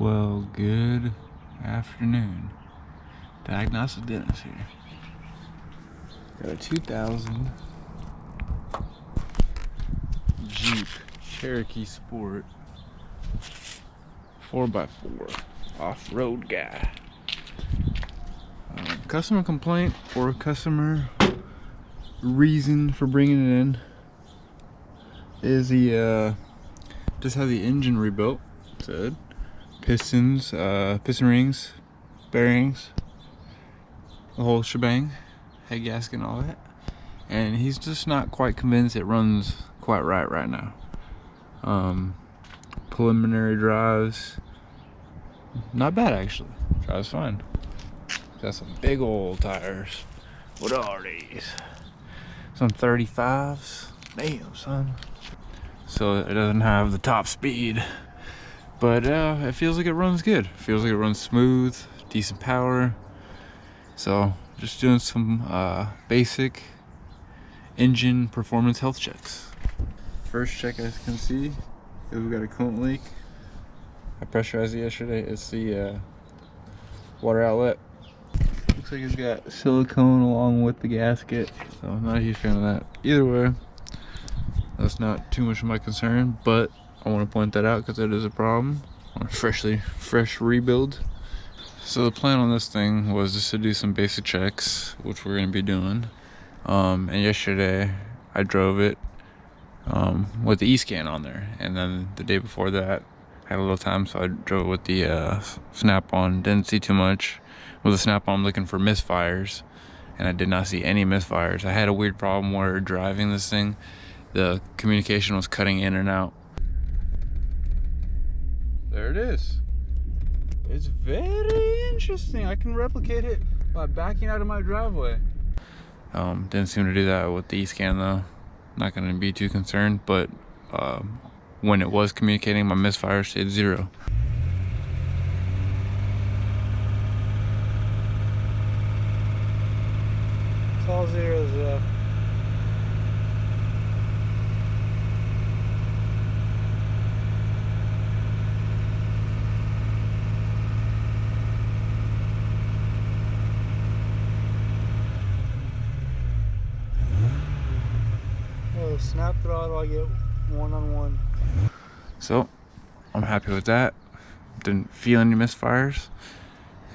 Well, good afternoon. Diagnostic Dennis here. Got a 2000 Jeep Cherokee Sport 4x4 off-road guy. Customer complaint or customer reason for bringing it in is he just had the engine rebuilt. Said pistons, piston rings, bearings, the whole shebang, head gasket and all that. And he's just not quite convinced it runs quite right now. Preliminary drives, not bad actually. Drives fine. Got some big old tires. What are these? Some 35s. Damn, son. So it doesn't have the top speed, but it feels like it runs good. Feels like it runs smooth, decent power. So just doing some basic engine performance health checks. First check, as you can see, is we got a coolant leak. I pressurized it yesterday. It's the water outlet. Looks like it's got silicone along with the gasket, so I'm not a huge fan of that. Either way, that's not too much of my concern, but I want to point that out because it is a problem on a fresh rebuild. So the plan on this thing was just to do some basic checks, which we're going to be doing. And yesterday I drove it with the E-Scan on there, and then the day before that I had a little time, so I drove it with the Snap-on. Didn't see too much with the Snap-on. I'm looking for misfires, and I did not see any misfires. I had a weird problem where driving this thing, the communication was cutting in and out. There it is. It's very interesting. I can replicate it by backing out of my driveway. Didn't seem to do that with the E-Scan though. Not going to be too concerned, but when it was communicating, my misfire stayed 0. It's all zeros though. Oh, snap throttle, I get one-on-one. So, I'm happy with that. Didn't feel any misfires.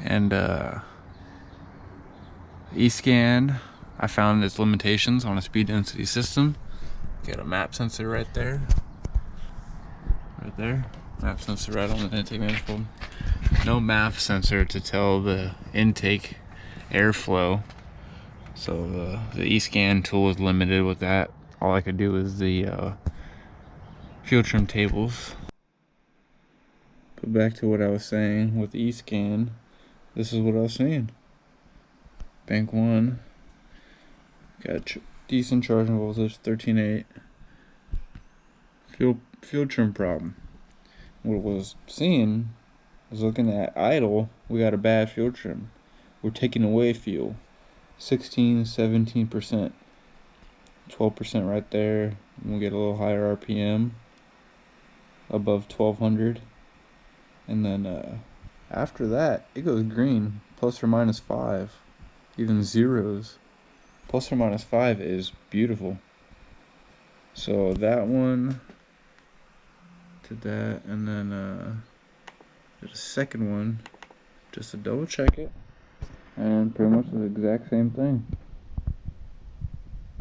And E-Scan, I found its limitations on a speed density system. Got a map sensor right there. Right there. Map sensor right on the intake manifold. No MAF sensor to tell the intake airflow. So the E-Scan tool is limited with that. All I could do is the fuel trim tables. But back to what I was saying with E-Scan, this is what I was saying. Bank 1, got decent charging voltage, 13.8. Fuel trim problem. What I was seeing was looking at idle, we got a bad fuel trim. We're taking away fuel. 16, 17%. 12% right there. We'll get a little higher RPM, above 1200. And then after that, it goes green, plus or minus 5. Even zeros. Plus or minus 5 is beautiful. So that one to that, and then there's a second one just to double check it, and pretty much the exact same thing.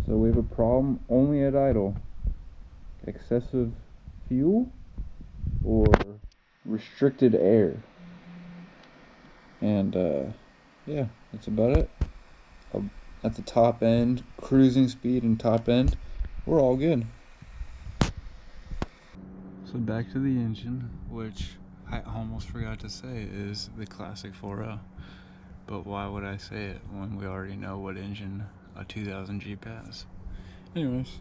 So we have a problem only at idle: excessive fuel or restricted air. And yeah, that's about it. At the top end, cruising speed and top end, we're all good. So back to the engine, which I almost forgot to say is the classic 4.0. But why would I say it when we already know what engine a 2000 Jeep has? Anyways,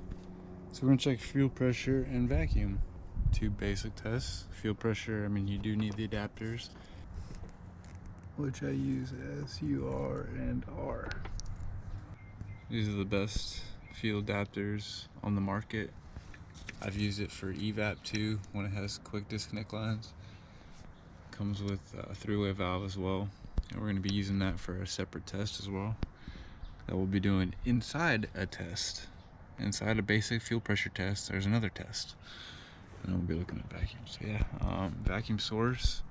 so we're gonna check fuel pressure and vacuum. 2 basic tests. Fuel pressure, I mean, you do need the adapters, which I use as UR and R. These are the best fuel adapters on the market. I've used it for EVAP too when it has quick disconnect lines. comes with a 3-way valve as well, and we're going to be using that for a separate test as well that we'll be doing inside a test. Inside a basic fuel pressure test, there's another test, and then we'll be looking at vacuums. So yeah, vacuum source,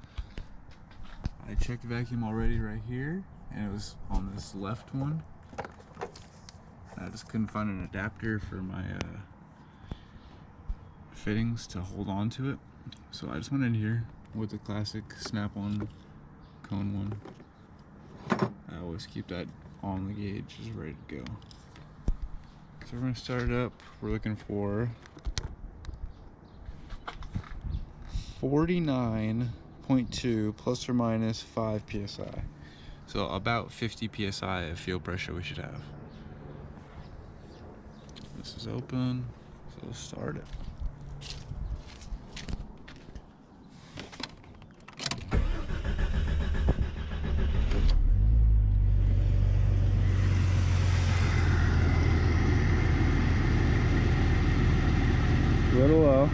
I checked the vacuum already right here, and it was on this left one. I just couldn't find an adapter for my fittings to hold on to it, so I just went in here with the classic snap-on cone one. I always keep that on the gauge, just ready to go. So we're gonna start it up. We're looking for 49.2 plus or minus 5 psi. So about 50 psi of fuel pressure we should have. This is open, so let's start it. A little low,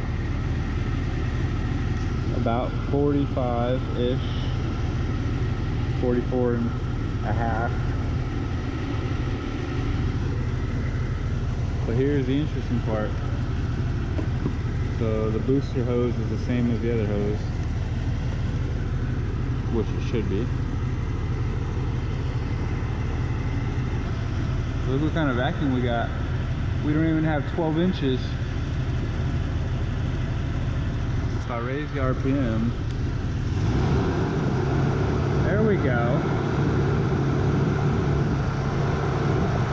about 45-ish, 44 and a half. But here's the interesting part. So the booster hose is the same as the other hose, which it should be. Look what kind of vacuum we got. We don't even have 12 inches. If I raise the RPM, there we go.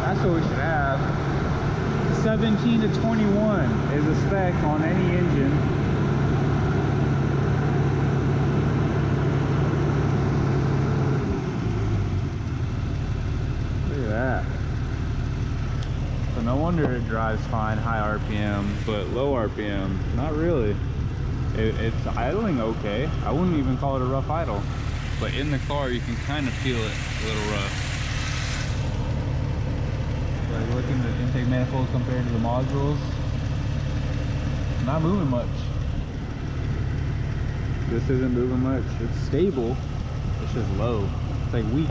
That's what we should have. 17 to 21 is a spec on any engine. Look at that. So no wonder it drives fine, high RPM, but low RPM, not really. It's idling okay. I wouldn't even call it a rough idle, but in the car you can kind of feel it a little rough. Like look in the intake manifold compared to the modules, not moving much. This isn't moving much. It's stable, it's just low. It's like weak.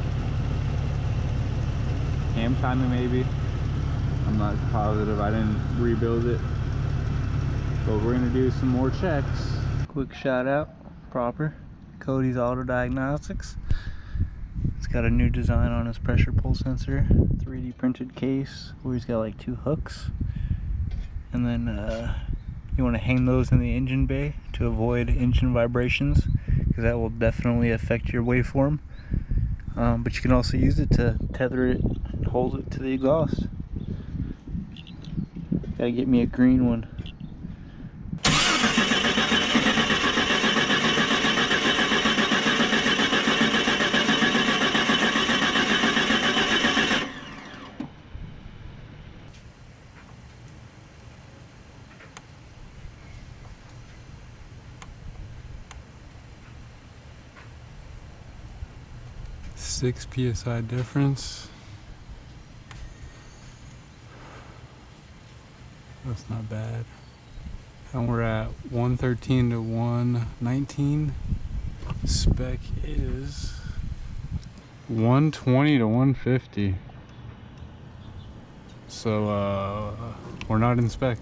Cam timing maybe, I'm not positive, I didn't rebuild it. But we're gonna do some more checks. Quick shout out, Proper, Cody's Auto Diagnostics. It's got a new design on his pressure pull sensor, 3D printed case where he's got like 2 hooks. And then you wanna hang those in the engine bay to avoid engine vibrations, because that will definitely affect your waveform. But you can also use it to tether it, hold it to the exhaust. Gotta get me a green one. Six psi difference. That's not bad. And we're at 113 to 119. Spec is 120 to 150. So we're not in spec.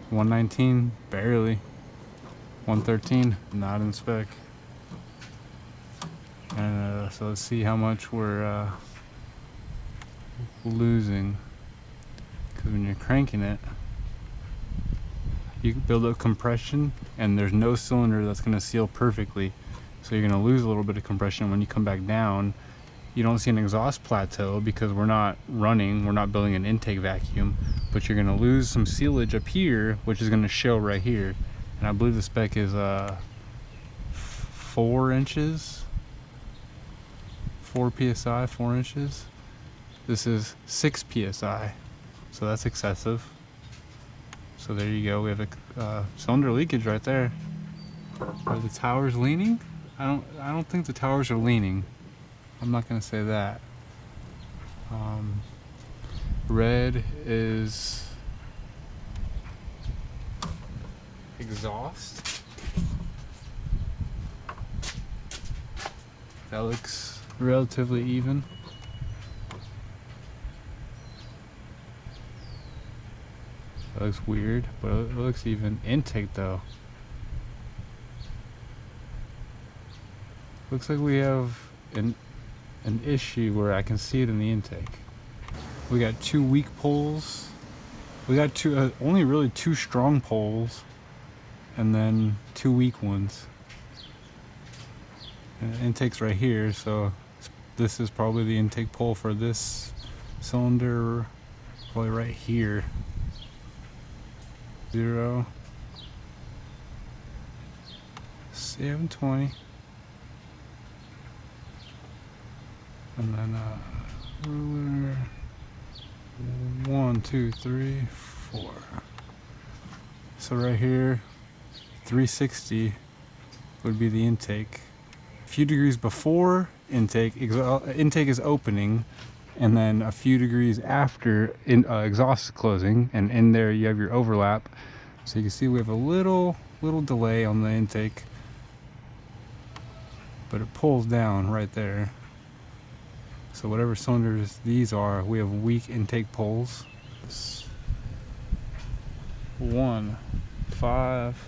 119 barely. 113 not in spec. And so let's see how much we're losing. Because when you're cranking it, you can build up compression, and there's no cylinder that's going to seal perfectly. So you're going to lose a little bit of compression. When you come back down, you don't see an exhaust plateau because we're not running, we're not building an intake vacuum, but you're going to lose some sealage up here, which is going to show right here. And I believe the spec is 4 inches. 4 psi, 4 inches. This is 6 psi, so that's excessive. So there you go. We have a cylinder leakage right there. Are the towers leaning? I don't think the towers are leaning. I'm not gonna say that. Red is exhaust. That looks relatively even. That looks weird, but it looks even. Intake though. Looks like we have an issue where I can see it in the intake. We got 2 weak poles. We got only really 2 strong poles, and then 2 weak ones. And the intake's right here, so this is probably the intake pole for this cylinder, probably right here. 0, 720, and then ruler. 1, 2, 3, 4. So right here, 360 would be the intake. A few degrees before intake, intake is opening, and then a few degrees after exhaust is closing, and in there you have your overlap. So you can see we have a little delay on the intake, but it pulls down right there. So whatever cylinders these are, we have weak intake poles. 1, 5,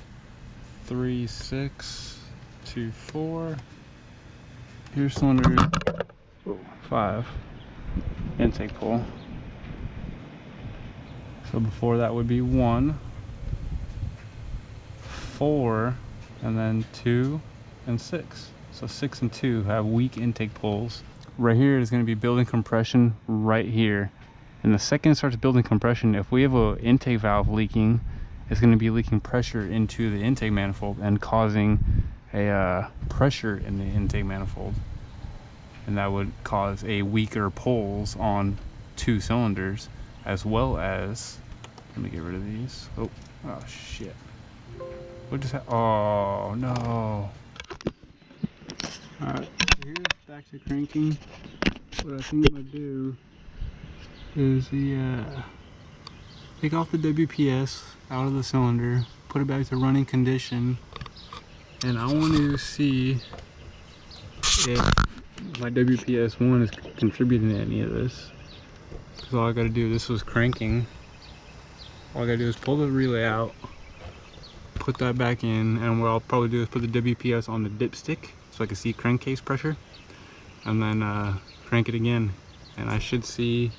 3, 6, 2, 4. Here's cylinder 5, intake pole. So before that would be 1, 4, and then 2 and 6. So 6 and 2 have weak intake poles. Right here is going to be building compression right here, and the second it starts building compression, if we have an intake valve leaking, it's going to be leaking pressure into the intake manifold and causing a pressure in the intake manifold, and that would cause a weaker poles on 2 cylinders, as well as, let me get rid of these. Oh shit, what just happened? Oh no. Alright, here's back to cranking. What I think I'm gonna do is take off the WPS out of the cylinder, put it back to running condition, and I want to see if my WPS1 is contributing to any of this. Because all I gotta do, this was cranking, all I gotta do is pull the relay out, put that back in, and what I'll probably do is put the WPS on the dipstick so I can see crankcase pressure, and then crank it again, and I should see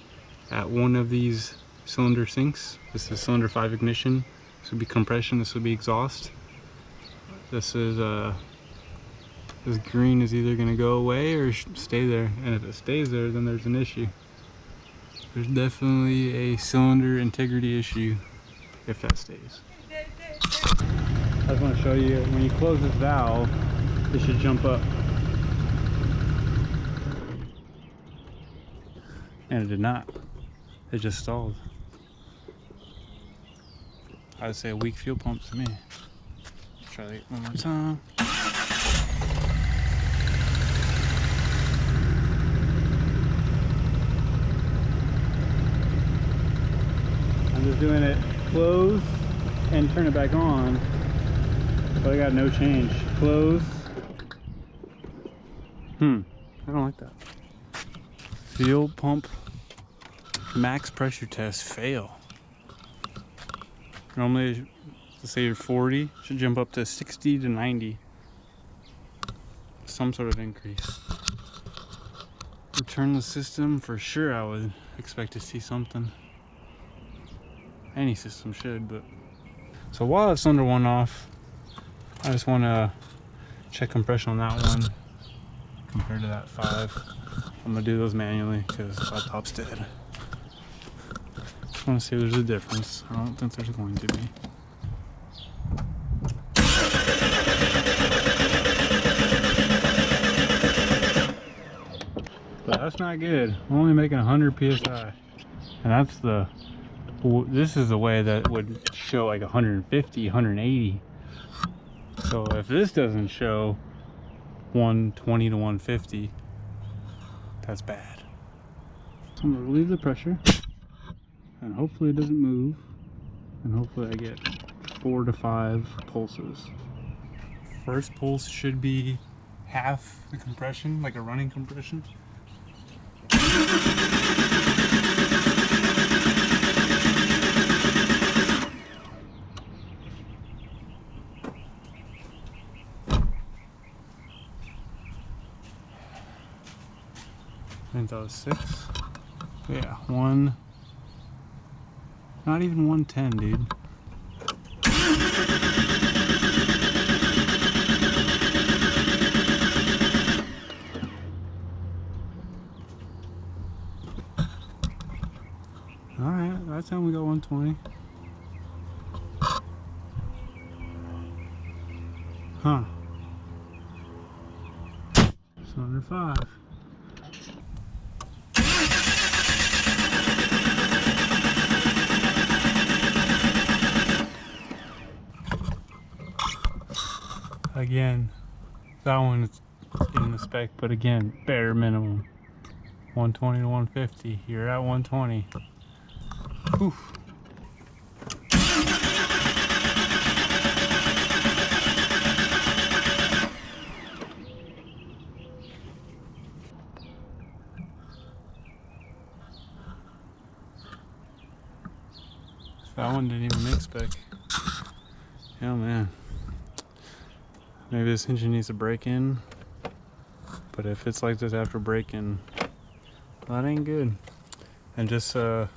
at one of these cylinder sinks. This is cylinder 5 ignition, this would be compression, this would be exhaust. This is this green is either going to go away or stay there, and if it stays there, then there's an issue. There's definitely a cylinder integrity issue if that stays. I just want to show you, when you close this valve, it should jump up. And it did not. It just stalled. I'd say a weak fuel pump to me. Try that one more time. I'm just doing it close and turn it back on, but I got no change. Close. I don't like that. Fuel pump max pressure test fail. Normally, let's say you're 40, should jump up to 60 to 90. Some sort of increase. Return the system, for sure I would expect to see something. Any system should, but. So while it's under 1 off, I just want to check compression on that one compared to that 5. I'm gonna do those manually because my top's dead. Just want to see if there's a difference. I don't think there's going to be. But that's not good. I'm only making 100 psi, and that's the. This is the way that would show like 150, 180. So if this doesn't show 120 to 150, that's bad. So I'm gonna relieve the pressure, and hopefully it doesn't move, and hopefully I get 4 to 5 pulses. First pulse should be half the compression, like a running compression. I think that was 6. Yeah, not even 110, dude. Alright, that time we got 120. Huh. It's under 5. Again, that one is in the spec, but again, bare minimum. 120 to 150. You're at 120. Oof. That one didn't even make spec. Oh man. Maybe this engine needs a break-in. But if it's like this after break-in, that ain't good. And just there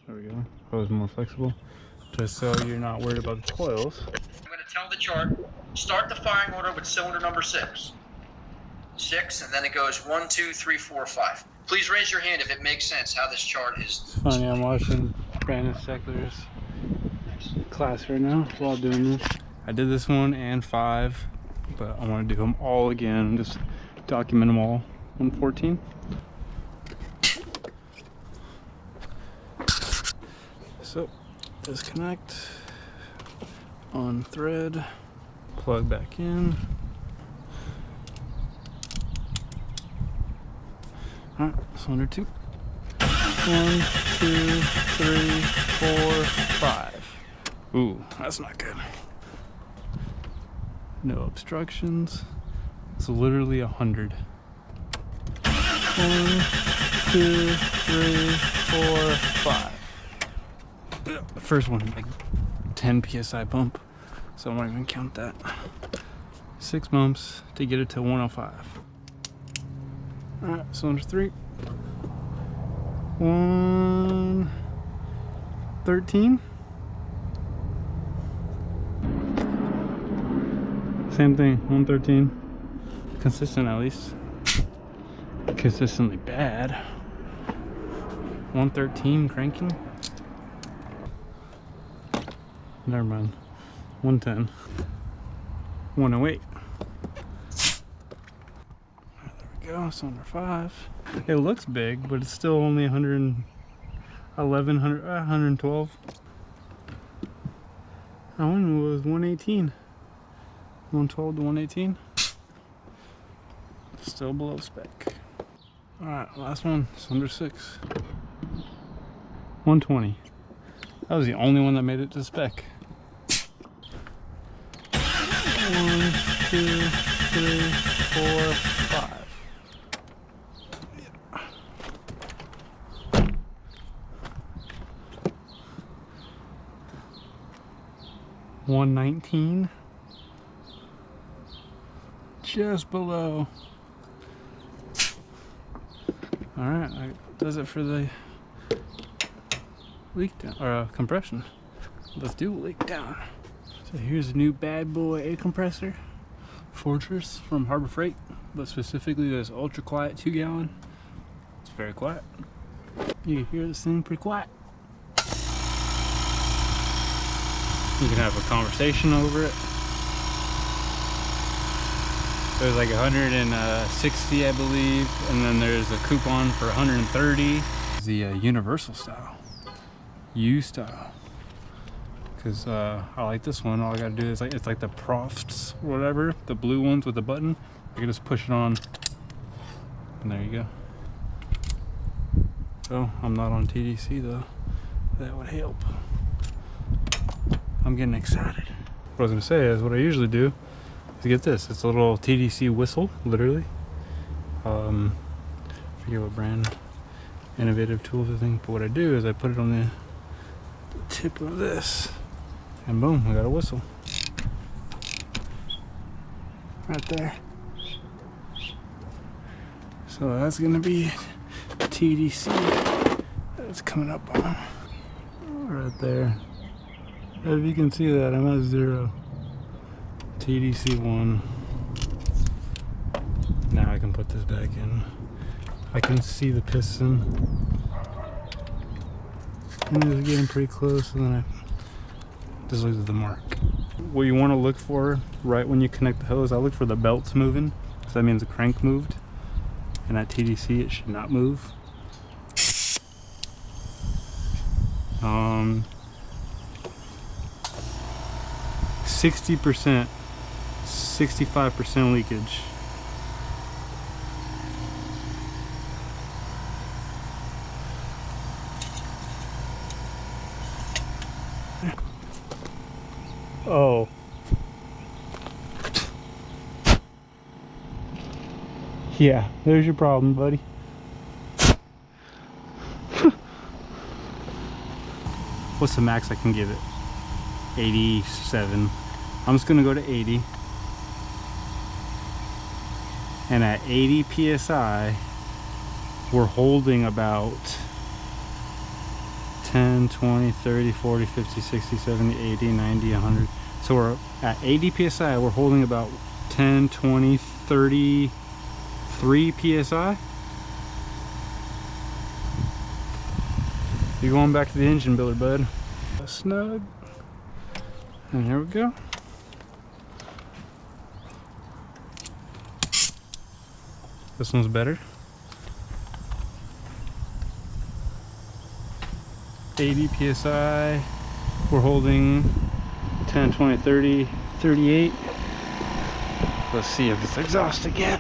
we go. Oh, it's more flexible. Just so you're not worried about the coils. I'm going to tell the chart. Start the firing order with cylinder number 6. 6, and then it goes 1, 2, 3, 4, 5. Please raise your hand if it makes sense how this chart is. It's funny, I'm watching Brandon Steckler's class right now while doing this. I did this one and 5, but I want to do them all again. Just document them all. 114. So, disconnect, on thread, plug back in. Alright, cylinder 2. 1, 2, 3, 4, 5. Ooh, that's not good. No obstructions. It's literally 100. 1, 2, 3, 4, 5. The first one, like 10 psi bump, so I'm not even count that. 6 bumps to get it to 105. Alright, cylinder 3. 113. Same thing, 113. Consistent at least. Consistently bad. 113 cranking. Never mind. 110. 108. There we go, cylinder 5. It looks big, but it's still only 111, 112. That one was 118. 112 to 118. Still below spec. Alright, last one, cylinder 6. 120. That was the only one that made it to spec. 1, 2, 3, 4, 5. 119. Just below. Alright, that does it for the leak down, or compression. Let's do leak down. So here's a new bad boy air compressor, Fortress from Harbor Freight, but specifically this ultra quiet 2-gallon. It's very quiet. You can hear this thing pretty quiet. You can have a conversation over it. There's like 160, I believe, and then there's a coupon for 130. The universal style, U style. Because I like this one. All I gotta do is it's like the Profts, whatever, the blue ones with the button. I can just push it on, and there you go. So I'm not on TDC though. That would help. I'm getting excited. What I was gonna say is what I usually do get this. It's a little TDC whistle, literally. Forget what brand. Innovative Tools, I think. But what I do is I put it on the tip of this, and boom, we got a whistle. Right there. So that's gonna be TDC that's coming up on right there. If you can see that, I'm at 0. TDC 1. Now I can put this back in. I can see the piston. And it's getting pretty close, and then I just look at the mark. What you want to look for right when you connect the hose, I look for the belts moving, so that means the crank moved. And at TDC it should not move. 60%, 65% leakage. Oh. Yeah, there's your problem, buddy. What's the max I can give it? 87. I'm just gonna go to 80. And at 80 PSI, we're holding about 10, 20, 30, 40, 50, 60, 70, 80, 90, 100. So we're at 80 PSI, we're holding about 10, 20, 33 PSI. You're going back to the engine builder, bud. Snug. And here we go. This one's better. 80 PSI. We're holding 10, 20, 30, 38. Let's see if it's exhaust again.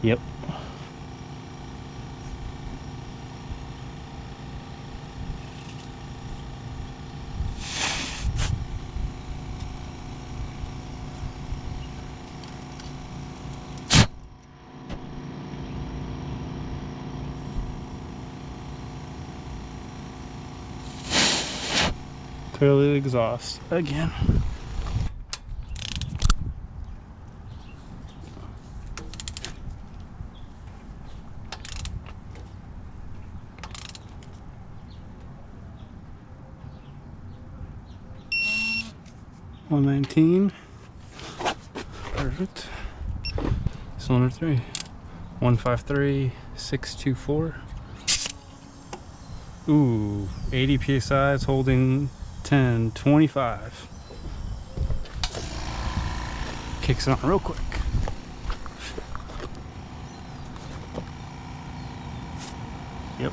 Yep. Clearly exhaust again. $119. Perfect. Cylinder 3. 153 624. Ooh, 80 PSI. It's holding 10, 25. Kicks it on real quick. Yep.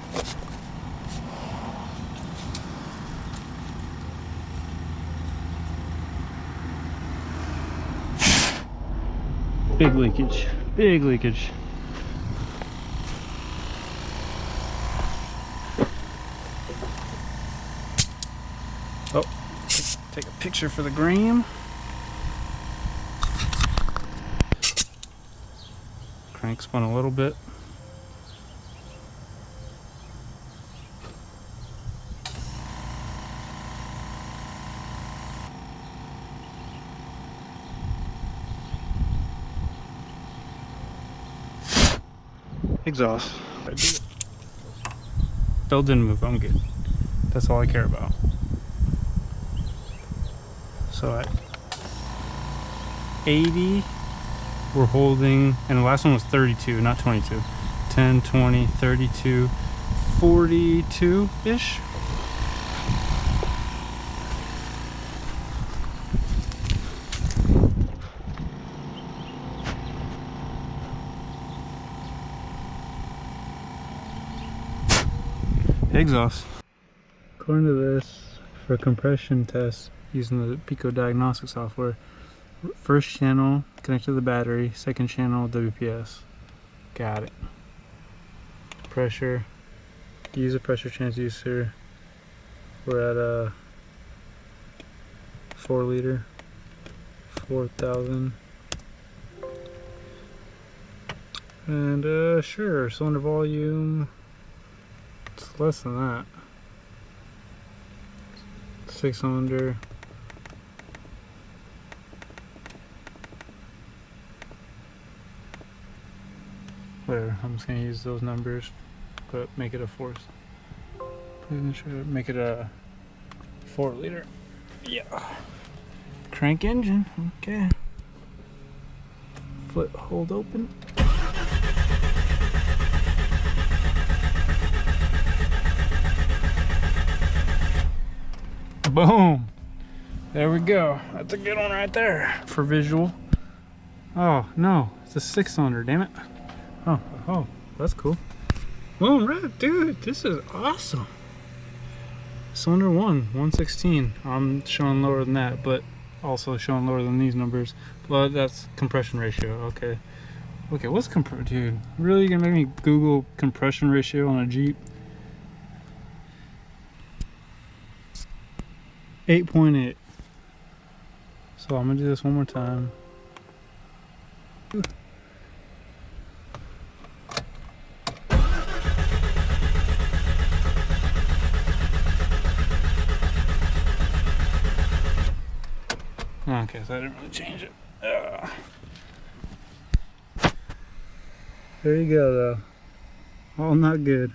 Big leakage. Big leakage. Oh, take a picture for the gram. Crank spun a little bit. Exhaust. Belt didn't move, I'm good. That's all I care about. So at 80, we're holding, and the last one was 32, not 22. 10, 20, 32, 42-ish. Exhaust. According to this, for compression tests using the Pico diagnostic software, first channel connected to the battery, second channel WPS. Got it. Pressure, use a pressure transducer. We're at 4 liter, 4,000. And sure, cylinder volume, it's less than that. 6-cylinder. Whatever, I'm just gonna use those numbers, but make it a force. Please ensure make it a 4 liter. Yeah. Crank engine, okay. Foot hold open. Boom. There we go. That's a good one right there for visual. Oh no, it's a 6-cylinder, damn it. Oh, that's cool. Boom, right, dude, this is awesome. Cylinder 116. I'm showing lower than that, but also showing lower than these numbers. But that's compression ratio, okay. Okay, what's dude, really you gonna make me Google compression ratio on a Jeep? 8.8. So I'm gonna do this one more time. Okay, so I didn't really change it. There you go though. All not good.